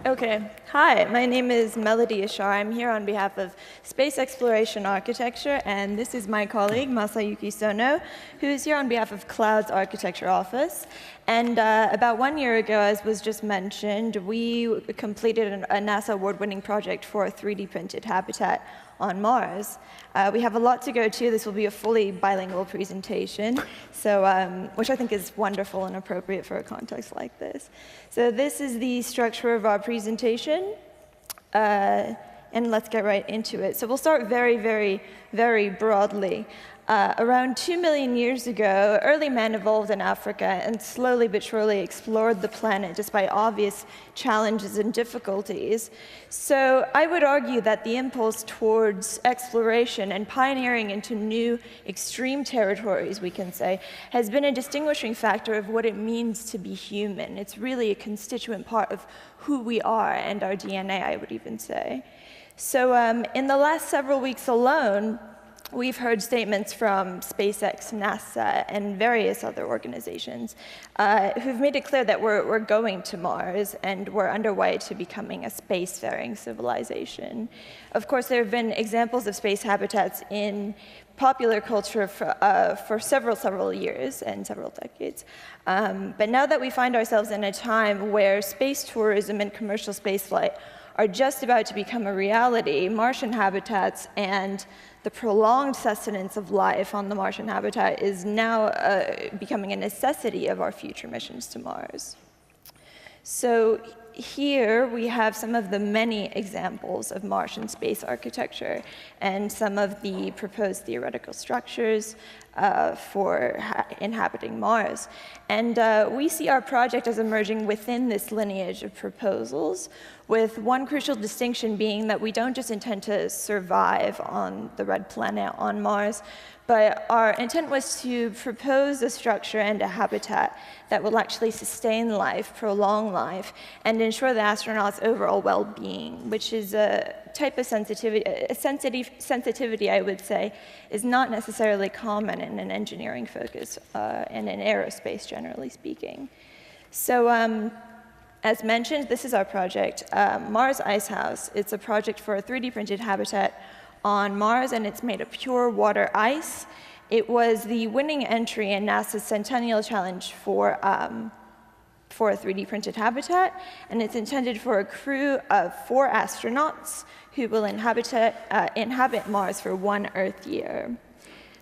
Okay. Hi, my name is Melodie Yashar. I'm here on behalf of Space Exploration Architecture, and this is my colleague, Masayuki Sono, who is here on behalf of Cloud's Architecture Office. And about 1 year ago, as was just mentioned, we completed a NASA award-winning project for a 3D printed habitat on Mars. We have a lot to go to. This will be a fully bilingual presentation, so, which I think is wonderful and appropriate for a context like this. So this is the structure of our presentation, and let's get right into it. So we'll start very broadly. Around 2 million years ago, early man evolved in Africa and slowly but surely explored the planet despite obvious challenges and difficulties. So I would argue that the impulse towards exploration and pioneering into new extreme territories, we can say, has been a distinguishing factor of what it means to be human. It's really a constituent part of who we are and our DNA, I would even say. So in the last several weeks alone, we've heard statements from SpaceX, NASA, and various other organizations who've made it clear that we're going to Mars and we're underway to becoming a spacefaring civilization. Of course, there have been examples of space habitats in popular culture for several years and several decades. But now that we find ourselves in a time where space tourism and commercial spaceflight are just about to become a reality, Martian habitats and the prolonged sustenance of life on the Martian habitat is now becoming a necessity of our future missions to Mars. So here we have some of the many examples of Martian space architecture and some of the proposed theoretical structures for inhabiting Mars. And we see our project as emerging within this lineage of proposals, with one crucial distinction being that we don't just intend to survive on the red planet on Mars, but our intent was to propose a structure and a habitat that will actually sustain life, prolong life, and ensure the astronauts' overall well-being, which is a type of sensitivity, I would say, is not necessarily common in an engineering focus and in aerospace, generally speaking. So, as mentioned, this is our project, Mars Icehouse. It's a project for a 3D printed habitat on Mars, and it's made of pure water ice. It was the winning entry in NASA's Centennial Challenge for a 3D printed habitat, and it's intended for a crew of 4 astronauts who will inhabit Mars for 1 Earth year.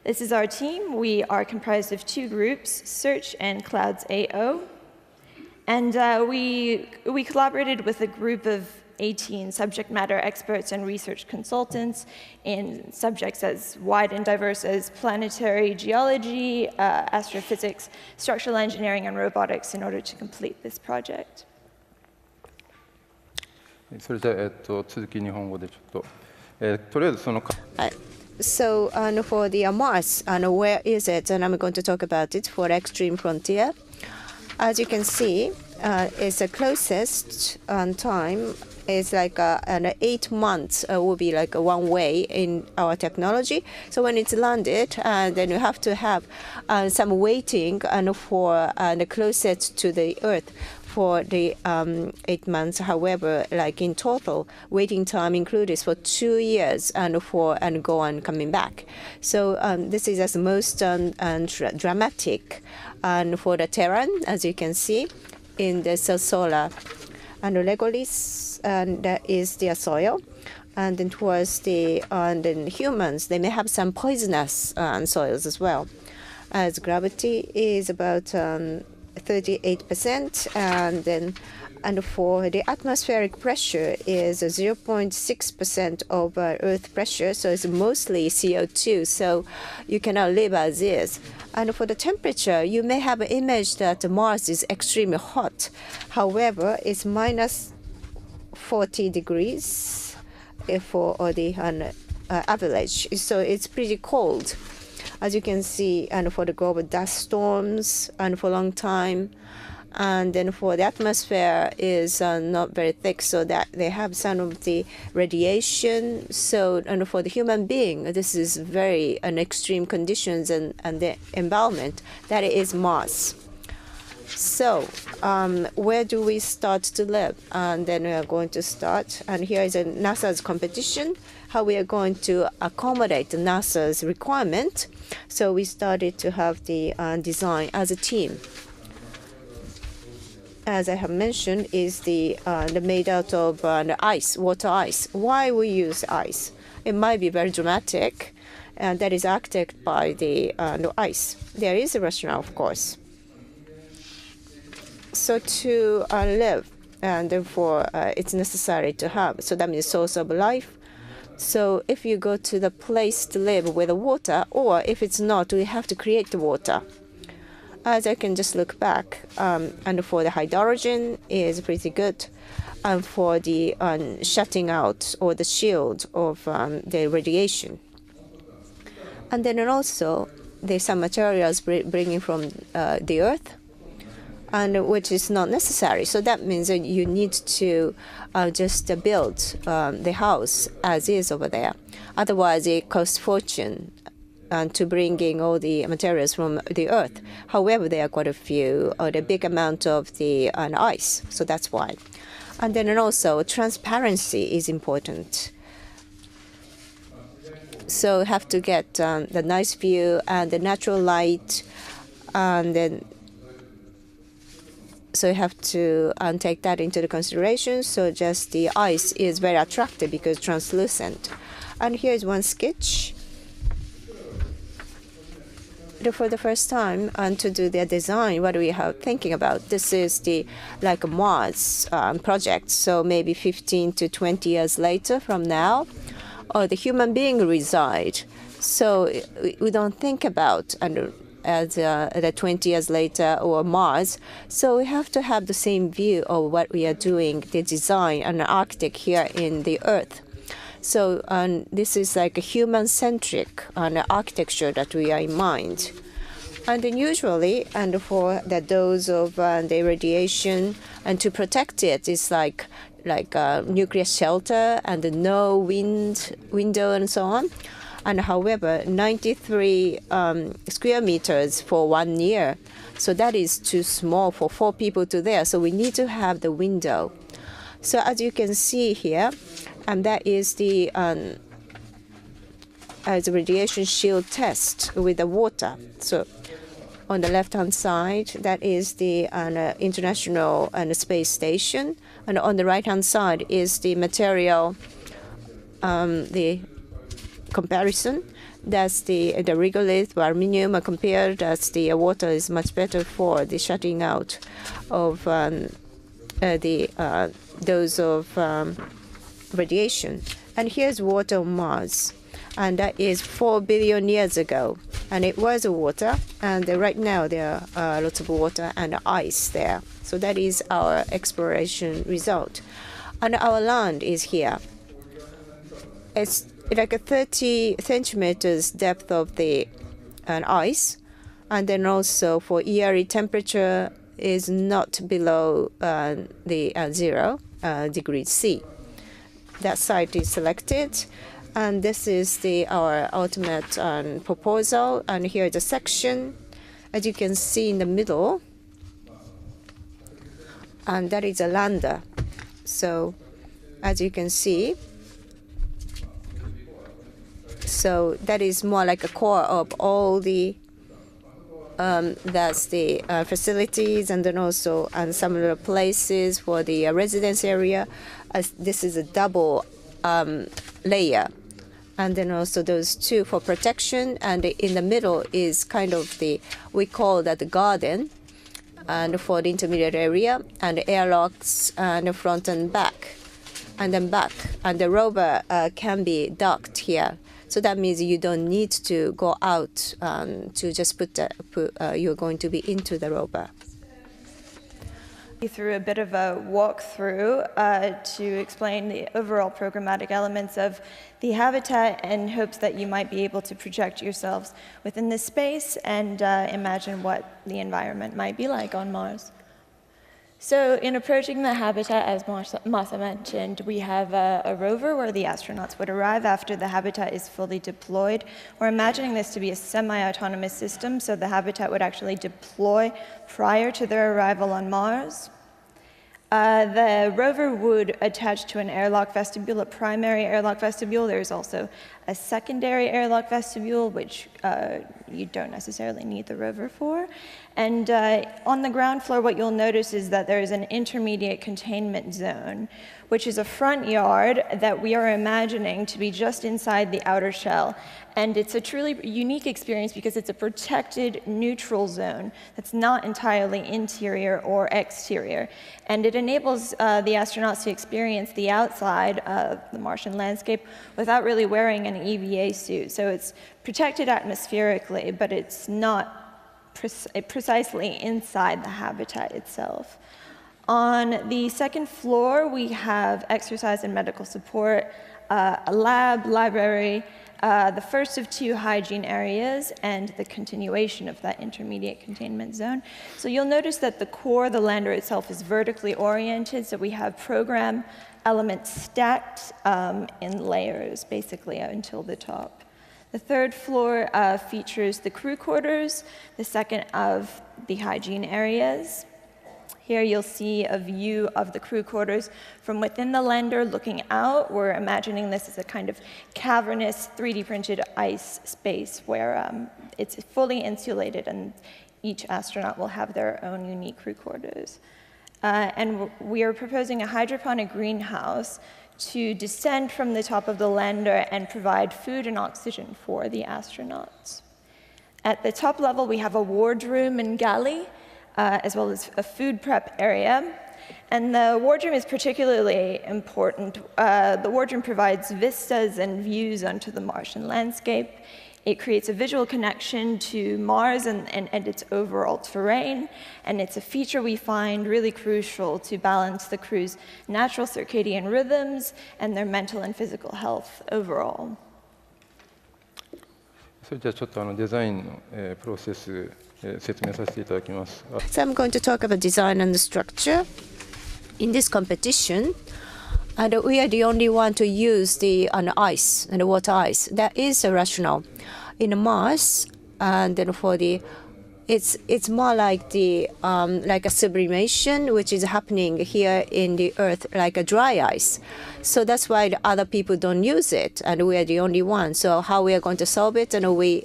This is our team. We are comprised of 2 groups, Search and Clouds AO. And we collaborated with a group of 18 subject matter experts and research consultants in subjects as wide and diverse as planetary geology, astrophysics, structural engineering, and robotics in order to complete this project. それじゃあ、続き日本語でちょっと、とりあえずその So for the Mars, where is it? And I'm going to talk about it for Extreme Frontier. As you can see, it's the closest time is like 8 months will be like one way in our technology. So when it's landed, then you have to have some waiting for the closest to the Earth for the 8 months. However, like in total, waiting time included for 2 years and go on coming back. So this is the most dramatic and for the terrain, as you can see in the solar and regolith, and that is their soil. And then towards the humans, they may have some poisonous soils as well, as gravity is about 38%, and for the atmospheric pressure is 0.6% of Earth pressure, so it's mostly CO2, so you cannot live as is. And for the temperature, you may have an image that Mars is extremely hot. However, it's minus 40 degrees for the average, so it's pretty cold, as you can see, and for the global dust storms and for a long time. And then for the atmosphere is not very thick, so that they have some of the radiation. So, and for the human being, this is very extreme conditions and the environment that is Mars. So where do we start to live? And then we are going to start. And here is a NASA's competition, how we are going to accommodate NASA's requirement. So we started to have the design as a team. As I have mentioned, is the made out of ice, water ice. Why we use ice? It might be very dramatic, and that is architected by the ice. There is a rationale, of course. So to live, and therefore it's necessary to have. So that means source of life. So if you go to the place to live with the water, or if it's not, we have to create the water. As I can just look back, and for the hydrogen is pretty good, and for the shutting out or the shield of the radiation. And then also there's some materials bringing from the earth, and which is not necessary. So that means that you need to just build the house as is over there. Otherwise, it costs fortune to bring in all the materials from the earth. However, there are quite a few, or the big amount of the ice. So that's why. And then also transparency is important. So you have to get the nice view and the natural light, and then so you have to take that into the consideration. So just the ice is very attractive because translucent. And here is one sketch. For the first time, and to do their design, what we have thinking about, this is the like Mars project. So maybe 15 to 20 years later from now, or the human being reside. So we don't think about as the 20 years later or Mars. So we have to have the same view of what we are doing, the design and the architect here in the Earth. So this is like a human-centric architecture that we are in mind. And then usually, and for the dose of the radiation, and to protect it, is like a nuclear shelter and no window and so on. And however, 93 square meters for 1 year. So that is too small for 4 people to there. So we need to have the window. So as you can see here, and that is the as a radiation shield test with the water. So on the left-hand side, that is the International Space Station, and on the right-hand side is the material, the comparison. That's the regolith aluminum compared as the water is much better for the shutting out of the dose of radiation. And here's water on Mars, and that is 4 billion years ago, and it was water, and right now there are lots of water and ice there. So that is our exploration result. And our land is here. It's like a 30 centimeters depth of the ice, and then also for yearly temperature is not below the 0 degrees C. That site is selected, and this is our ultimate proposal. And here is a section, as you can see in the middle, and that is a lander. So as you can see, so that is more like a core of all the that's the facilities, and then also some of the places for the residence area. This is a double layer, and then also those two for protection, and in the middle is kind of we call that the garden, and for the intermediate area, and the airlocks, and the front and back, and then back, and the rover can be docked here. So that means you don't need to go out to just you're going to be into the rover. Through a bit of a walkthrough to explain the overall programmatic elements of the habitat, in hopes that you might be able to project yourselves within this space and imagine what the environment might be like on Mars. So in approaching the habitat, as Masa mentioned, we have a rover where the astronauts would arrive after the habitat is fully deployed. We're imagining this to be a semi-autonomous system, so the habitat would actually deploy prior to their arrival on Mars. The rover would attach to an airlock vestibule, a primary airlock vestibule. There's also a secondary airlock vestibule, which you don't necessarily need the rover for. And on the ground floor, what you'll notice is that there is an intermediate containment zone, which is a front yard that we are imagining to be just inside the outer shell. And it's a truly unique experience because it's a protected neutral zone that's not entirely interior or exterior. And it enables the astronauts to experience the outside of the Martian landscape without really wearing an EVA suit. So it's protected atmospherically, but it's not precisely inside the habitat itself. On the second floor, we have exercise and medical support, a lab, library, the first of two hygiene areas, and the continuation of that intermediate containment zone. So you'll notice that the core, the lander itself, is vertically oriented, so we have program elements stacked in layers, basically, until the top. The third floor features the crew quarters, the second of the hygiene areas. Here you'll see a view of the crew quarters from within the lander looking out. We're imagining this as a kind of cavernous 3D printed ice space where it's fully insulated and each astronaut will have their own unique crew quarters. And we are proposing a hydroponic greenhouse to descend from the top of the lander and provide food and oxygen for the astronauts. At the top level, we have a wardroom and galley, as well as a food prep area. And the wardroom is particularly important. The wardroom provides vistas and views onto the Martian landscape. It creates a visual connection to Mars and its overall terrain, and it's a feature we find really crucial to balance the crew's natural circadian rhythms and their mental and physical health overall. それじゃあちょっとデザインのプロセス説明させていただきます。 So I'm going to talk about design and structure in this competition. And we are the only one to use the ice and the water ice. That is a rationale. In Mars, and then for the, it's more like the like a sublimation, which is happening here in the Earth, like a dry ice. So that's why the other people don't use it, and we are the only one. So how we are going to solve it? And we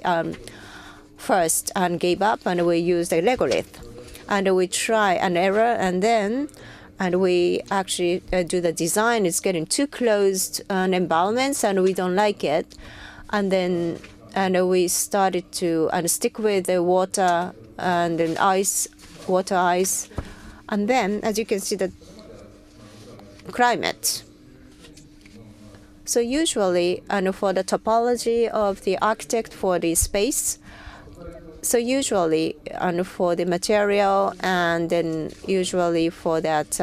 first gave up, and we used a regolith, and we try an error, and then. And we actually do the design. It's getting too closed environments, and we don't like it. And then we started to stick with the water and then ice, water ice. And then, as you can see, the climate. So usually, for the topology of the architect for the space, so usually, for the material, and then usually for that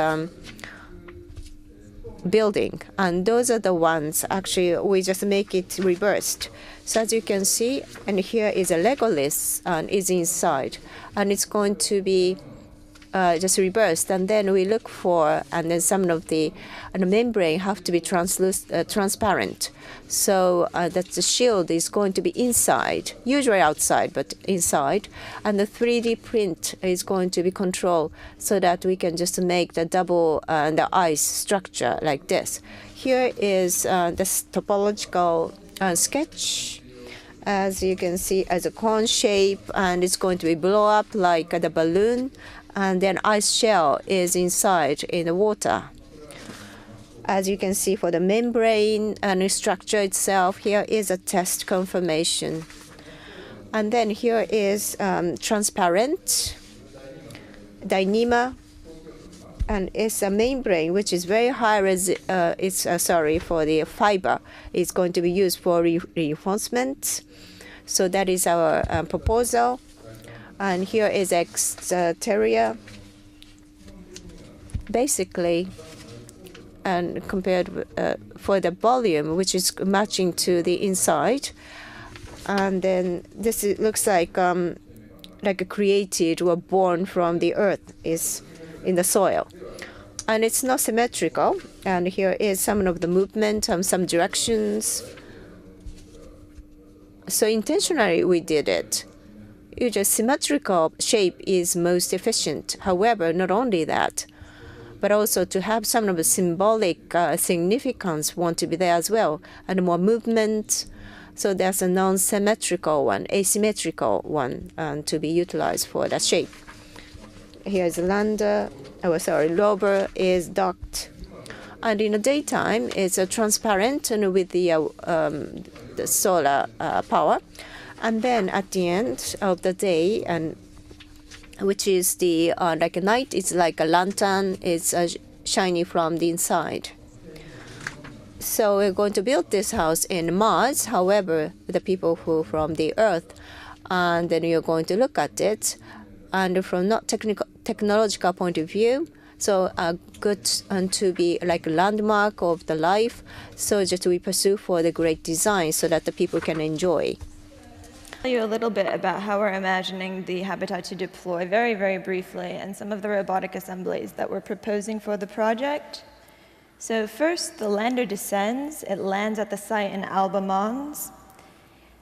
building, and those are the ones actually we just make it reversed. So as you can see, and here is a Legolith and is inside, and it's going to be just reversed, and then we look for, and then some of the membrane have to be transparent, so that the shield is going to be inside, usually outside, but inside, and the 3D print is going to be controlled so that we can just make the double the ice structure like this. Here is this topological sketch. As you can see, as a cone shape, and it's going to be blow up like the balloon. And then ice shell is inside in the water. As you can see, for the membrane and the structure itself, here is a test confirmation. And then here is transparent Dyneema, and it's a membrane which is very high. For the fiber. It's going to be used for reinforcement. So that is our proposal. And here is exterior. Basically, and compared with, for the volume, which is matching to the inside, and then this looks like created or born from the Earth is in the soil. And it's not symmetrical. And here is some of the movement, some directions. So intentionally we did it. Usually symmetrical shape is most efficient. However, not only that, but also to have some of the symbolic significance want to be there as well, and more movement. So there's a non-symmetrical one, asymmetrical one to be utilized for that shape. Here's a lander. Rover is docked. And in the daytime, it's transparent and with the solar power. And then at the end of the day, and which is the like a night, it's like a lantern. It's shiny from the inside. So we're going to build this house in Mars. However, the people who from the Earth, and then you're going to look at it, and from not technological point of view, so good and to be like a landmark of the life. So just we pursue for the great design so that the people can enjoy. Tell you a little bit about how we're imagining the habitat to deploy very, very briefly, and some of the robotic assemblies that we're proposing for the project. So first, the lander descends. It lands at the site in Alba Mons.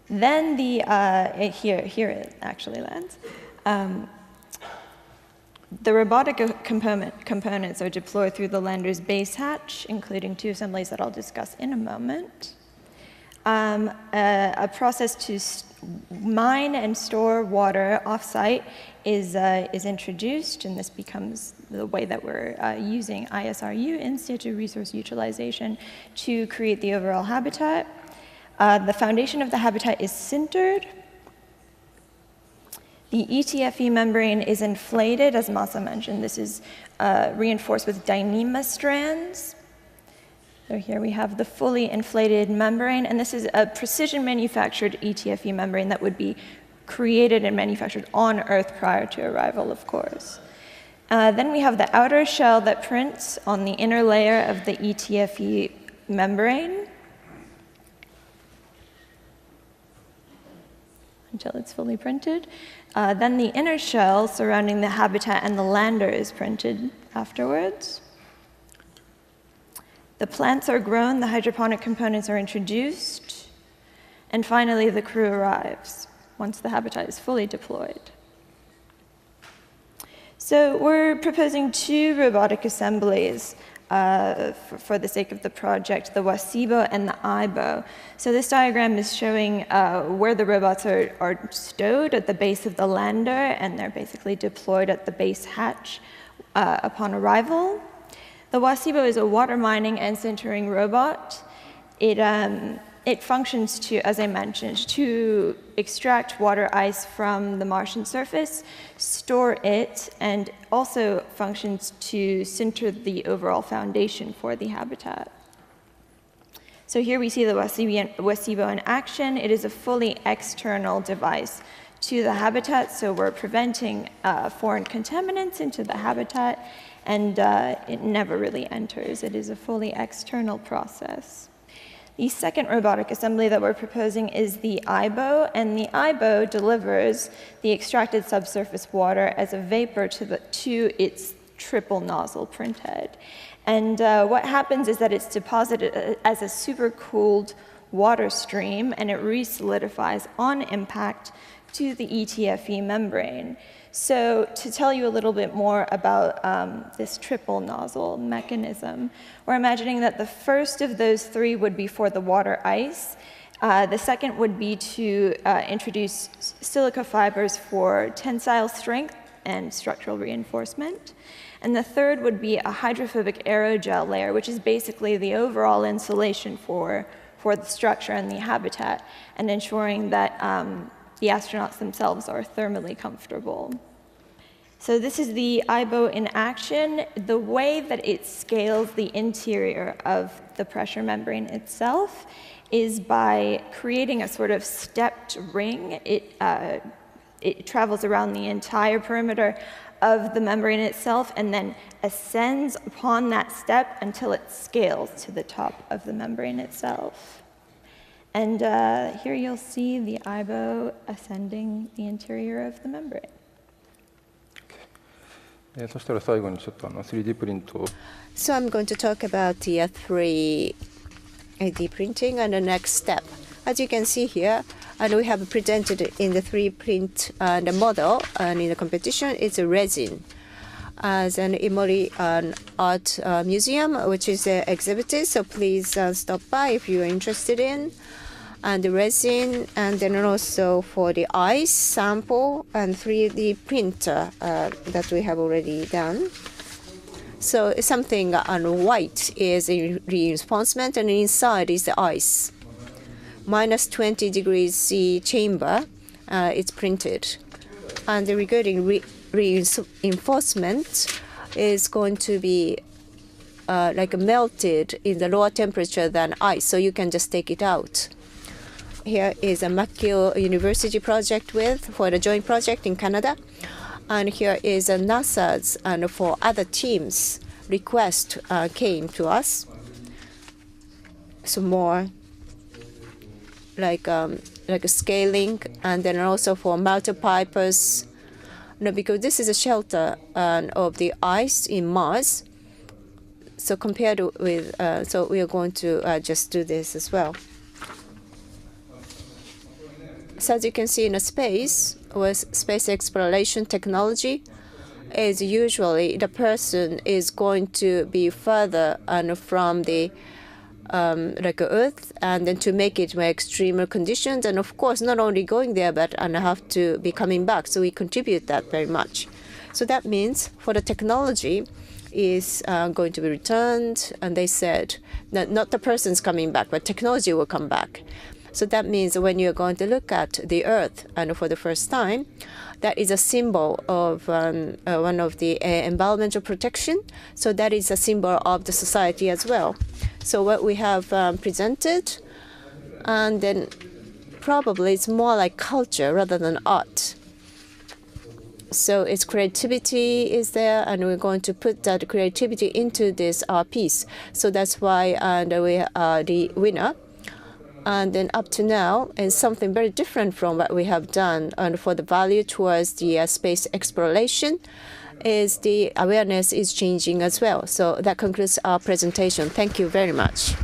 Then here it actually lands. The robotic components are deployed through the lander's base hatch, including 2 assemblies that I'll discuss in a moment. A process to mine and store water off-site is introduced, and this becomes the way that we're using ISRU, in situ resource utilization, to create the overall habitat. The foundation of the habitat is sintered. The ETFE membrane is inflated, as Masa mentioned. This is reinforced with Dyneema strands. So here we have the fully inflated membrane, and this is a precision manufactured ETFE membrane that would be created and manufactured on Earth prior to arrival, of course. Then we have the outer shell that prints on the inner layer of the ETFE membrane until it's fully printed. Then the inner shell surrounding the habitat and the lander is printed afterwards. The plants are grown, the hydroponic components are introduced, and finally the crew arrives once the habitat is fully deployed. So we're proposing 2 robotic assemblies for the sake of the project, the Wasibo and the Aibo. So this diagram is showing where the robots are stowed at the base of the lander, and they're basically deployed at the base hatch upon arrival. The Wasibo is a water mining and sintering robot. It functions to, as I mentioned, to extract water ice from the Martian surface, store it, and also functions to sinter the overall foundation for the habitat. So here we see the Wasibo in action. It is a fully external device to the habitat, so we're preventing foreign contaminants into the habitat, and it never really enters. It is a fully external process. The second robotic assembly that we're proposing is the Aibo, and the Aibo delivers the extracted subsurface water as a vapor to its triple nozzle printhead. And what happens is that it's deposited as a supercooled water stream, and it re-solidifies on impact to the ETFE membrane. So to tell you a little bit more about this triple nozzle mechanism, we're imagining that the first of those 3 would be for the water ice. The second would be to introduce silica fibers for tensile strength and structural reinforcement. And the third would be a hydrophobic aerogel layer, which is basically the overall insulation for the structure and the habitat, and ensuring that the astronauts themselves are thermally comfortable. So this is the Aibo in action. The way that it scales the interior of the pressure membrane itself is by creating a sort of stepped ring. It travels around the entire perimeter of the membrane itself and then ascends upon that step until it scales to the top of the membrane itself. And here you'll see the Aibo ascending the interior of the membrane. そしたら最後にちょっと3D プリントを So I'm going to talk about the 3D printing and the next step. As you can see here, and we have presented in the 3D print the model and in the competition, it's a resin. As an Imori art museum, which is exhibited, so please stop by if you are interested in. And the resin, and then also for the ice sample and 3D printer that we have already done. So something on white is a reinforcement, and inside is the ice. Minus 20 degrees C chamber, it's printed. And regarding reinforcement is going to be like melted in the lower temperature than ice, so you can just take it out. Here is a McGill University project for the joint project in Canada. And here is a NASA's, and for other teams, request came to us. So more like a scaling, and then also for multi-purpose. Because this is a shelter of the ice in Mars. So compared with, so we are going to just do this as well. So as you can see in a space, with space exploration technology, is usually the person is going to be further from the like Earth, and then to make it more extreme conditions, and of course not only going there but have to be coming back. So we contribute that very much. So that means for the technology is going to be returned, and they said that not the person's coming back, but technology will come back. So that means when you're going to look at the Earth and for the first time, that is a symbol of one of the environmental protection. So that is a symbol of the society as well. So what we have presented, and then probably it's more like culture rather than art. So its creativity is there, and we're going to put that creativity into this piece. So that's why we are the winner. And then up to now, and something very different from what we have done, and for the value towards the space exploration, is the awareness is changing as well. So that concludes our presentation. Thank you very much.